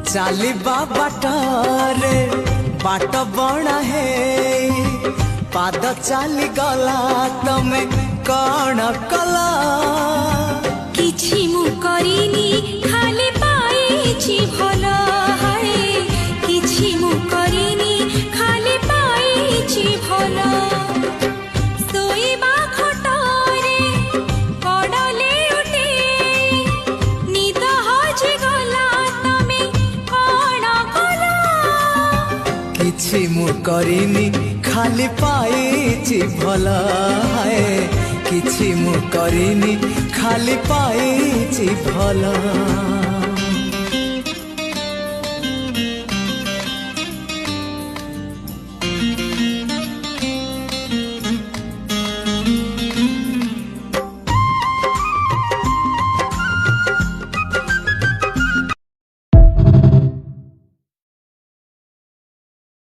चालिबा बाटरे बाट बणा है पाद चाली गला तमे कण कला किछि मु करिनी खाली पाइछि भला है किछि मु करिनी खाली पाइछि भला सोइबा खटरे पडले उठे निद हजि गला तमे कण कला किछि मु करिनी खाली पाइछि भला है किछि मु करिनी खाली पाइछि भला।